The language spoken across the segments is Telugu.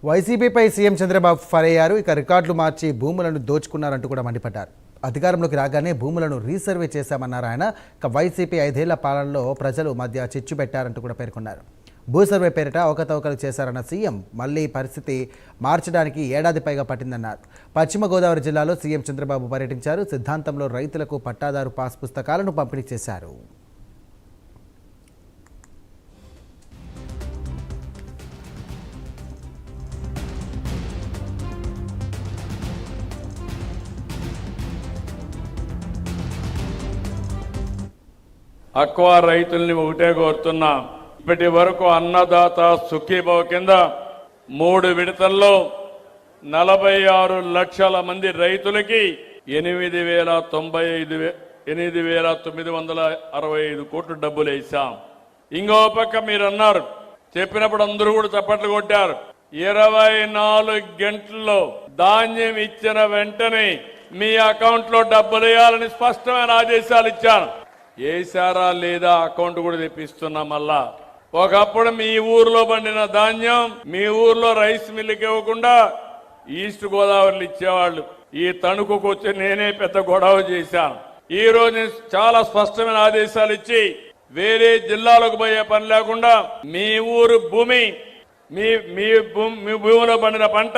వైసీపీపై సీఎం చంద్రబాబు ఫైర్ అయ్యారు. ఇక రికార్డులు మార్చి భూములను దోచుకున్నారంటూ కూడా మండిపడ్డారు. అధికారంలోకి రాగానే భూములను రీసర్వే చేశామన్నారు ఆయన. ఇక వైసీపీ 5 ఏళ్ల పాలనలో ప్రజలు మధ్య చిచ్చు పెట్టారంటూ కూడా పేర్కొన్నారు. భూ సర్వే పేరిట అవకతవకలు చేశారన్న సీఎం మళ్లీ పరిస్థితి మార్చడానికి ఏడాది పైగా పట్టిందన్నారు. పశ్చిమ గోదావరి జిల్లాలో సీఎం చంద్రబాబు పర్యటించారు. సిద్ధాంతంలో రైతులకు పట్టాదారు పాస్ పుస్తకాలను పంపిణీ చేశారు. అక్వా రైతుల్ని ఒకటే కోరుతున్నా, ఇప్పటి వరకు అన్నదాత సుఖీభవ కింద 3 విడతల్లో 46 లక్షల మంది రైతులకి 8,965 కోట్లు డబ్బులు వేశాం. ఇంకో పక్క మీరు అన్నారు, చెప్పినప్పుడు అందరూ కూడా చప్పట్లు కొట్టారు. 24 గంటల్లో ధాన్యం ఇచ్చిన వెంటనే మీ అకౌంట్ లో డబ్బులు వేయాలని స్పష్టమైన ఆదేశాలు ఇచ్చాను. వేశారా లేదా అకౌంట్ కూడా తెప్పిస్తున్నా. మళ్ళా ఒకప్పుడు మీ ఊర్లో పండిన ధాన్యం మీ ఊర్లో రైస్ మిల్లుకి ఇవ్వకుండా ఈస్ట్ గోదావరిలో ఇచ్చేవాళ్ళు. ఈ తణుకుకు వచ్చి నేనే పెద్ద గొడవ చేశాను. ఈ రోజు చాలా స్పష్టమైన ఆదేశాలు ఇచ్చి వేరే జిల్లాలకు పోయే పని లేకుండా మీ ఊరు భూమి మీ భూమిలో పండిన పంట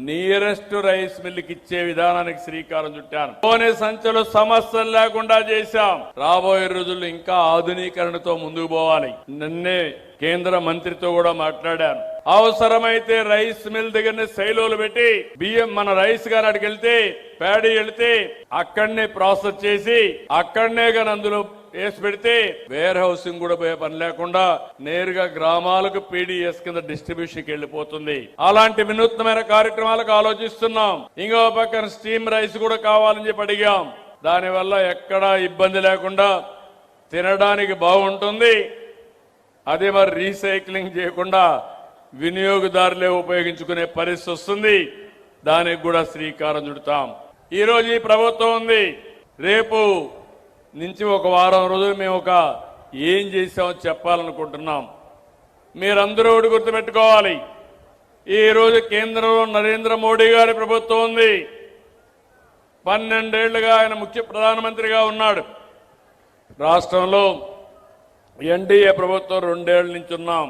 నియరెస్ట్ రైస్ మిల్లుకి ఇచ్చే విధానానికి శ్రీకారం చుట్టాను. కోనే సంచులు సమస్యలు లేకుండా చేశాం. రాబోయే రోజుల్లో ఇంకా ఆధునీకరణతో ముందుకు పోవాలి. నిన్నే కేంద్ర మంత్రితో కూడా మాట్లాడాను. అవసరమైతే రైస్ మిల్ దగ్గరనే సైలోలు పెట్టి బియ్యం మన రైస్ గారి అక్కడికి వెళ్తే ప్యాడీ వెళ్తే అక్కడనే ప్రాసెస్ చేసి అక్కడనే కానీ అందులో వేసి పెడితే వేర్ హౌసింగ్ కూడా పోయే పని లేకుండా నేరుగా గ్రామాలకు పీడీఎస్ కింద డిస్ట్రిబ్యూషన్కి వెళ్లిపోతుంది. అలాంటి వినూత్నమైన కార్యక్రమాలకు ఆలోచిస్తున్నాం. ఇంకో పక్కన స్టీమ్ రైస్ కూడా కావాలని చెప్పి అడిగాం. దానివల్ల ఎక్కడా ఇబ్బంది లేకుండా తినడానికి బాగుంటుంది. అదే మరి రీసైక్లింగ్ చేయకుండా వినియోగదారులే ఉపయోగించుకునే పరిస్థితి వస్తుంది. దానికి కూడా శ్రీకారం చుడతాం. ఈ రోజు ఈ ప్రభుత్వం ఉంది. రేపు నుంచి ఒక వారం రోజులు మేము ఏం చేసామో చెప్పాలనుకుంటున్నాం. మీరందరూ ఒకటి గుర్తుపెట్టుకోవాలి. ఈ రోజు కేంద్రంలో నరేంద్ర మోడీ గారి ప్రభుత్వం ఉంది. 12 ఏళ్లుగా ఆయన ప్రధానమంత్రిగా ఉన్నాడు. రాష్ట్రంలో ఎన్డీఏ ప్రభుత్వం 2 ఏళ్ల నుంచి ఉన్నాం.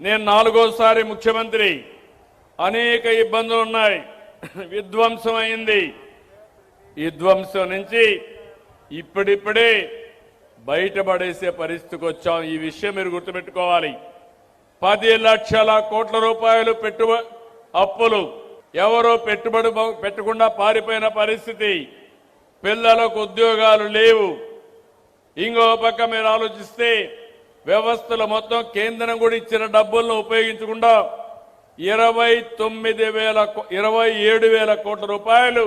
నేను 4వసారి ముఖ్యమంత్రి. అనేక ఇబ్బందులు ఉన్నాయి. విధ్వంసం అయింది. విధ్వంసం నుంచి ఇప్పుడిప్పుడే బయటపడేసే పరిస్థితికి వచ్చాం. ఈ విషయం మీరు గుర్తుపెట్టుకోవాలి. 10 లక్షల కోట్ల రూపాయలు అప్పులు ఎవరో పెట్టుబడి పెట్టకుండా పారిపోయిన పరిస్థితి. పిల్లలకు ఉద్యోగాలు లేవు. ఇంకో పక్క మీరు ఆలోచిస్తే వ్యవస్థలు మొత్తం కేంద్రం కూడా ఇచ్చిన డబ్బులను ఉపయోగించకుండా 27,000 కోట్ల రూపాయలు